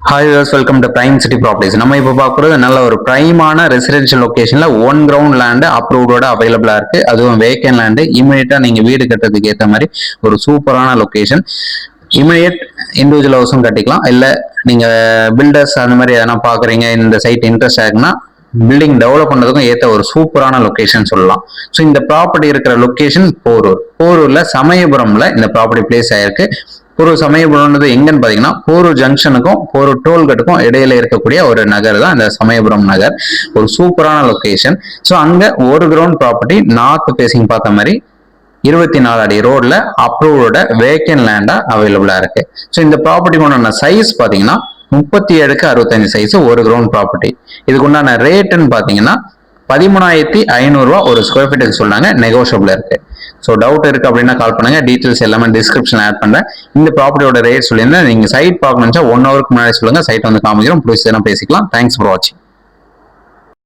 Hi viewers, welcome to prime city properties. நம்ம இப்போ பார்க்குறது நல்ல ஒரு பிரைமான ரெசிடென்ஷியல் லொகேஷன்ல ஒன் கிரவுண்ட் லேண்டு அப்ரூவ்டோட அவைலபிளா இருக்கு. அதுவும் வேக்கன் லேண்டு. இமீடியட்டா நீங்க வீடு கட்டுறதுக்கு ஏற்ற மாதிரி ஒரு சூப்பரான லொகேஷன். இமீடியட் இண்டிவிஜுவல் ஹவுஸும் கட்டிக்கலாம், இல்லை நீங்க பில்டர்ஸ் அந்த மாதிரி எதனா பாக்குறீங்க, இந்த சைட் இன்ட்ரெஸ்ட் ஆகுன்னா பில்டிங் டெவலப் பண்ணதுக்கும் ஏற்ற ஒரு சூப்பரான லொகேஷன் சொல்லலாம். ஸோ இந்த ப்ராப்பர்ட்டி இருக்கிற லொகேஷன் போரூர்ல சமயபுரம்ல இந்த ப்ராப்பர்ட்டி பிளேஸ் ஆயிருக்கு. போரூர் சமயபுரம்ன்றது எங்கன்னு பாத்தீங்கன்னா, போரூர் ஜங்ஷனுக்கும் போரூர் டோல்கேட்டுக்கும் இடையில இருக்கக்கூடிய ஒரு நகர் தான் இந்த சமயபுரம் நகர். ஒரு சூப்பரான லொகேஷன். ஸோ அங்க ஒரு கிரவுண்ட் ப்ராப்பர்ட்டி நார்த் பேசிங் பார்த்த மாதிரி 24 அடி ரோட்ல அப்ரூவோட வேக்கன் லேண்டா அவைலபிளா இருக்கு. ஸோ இந்த ப்ராப்பர்ட்டிக்கு உண்டான சைஸ் பாத்தீங்கன்னா 37க்கு 65 சைஸ் ஒரு கிரவுண்ட் ப்ராப்பர்ட்டி. இதுக்கு உண்டான ரேட்டுன்னு பாத்தீங்கன்னா 13,500 ஒரு ஸ்கொயர் ஃபீட்டுக்கு சொன்னாங்க, நெகோஷியபிள் இருக்கு. ஸோ டவுட் இருக்கு அப்படின்னா கால் பண்ணுங்க, டீட்டெயில்ஸ் எல்லாமே டிஸ்கிரிப்ஷன் ஆட் பண்றேன். இந்த ப்ராப்பர்ட்டியோட ரேட் சொல்லியிருந்தேன். நீங்க சைட் பார்க்கணும்னு 1 ஹவருக்கு முன்னாடி சொல்லுங்க, சைட் வந்து காமிக்கிறோம், பேசிக்கலாம். தேங்க்ஸ் ஃபார் வாட்சிங்.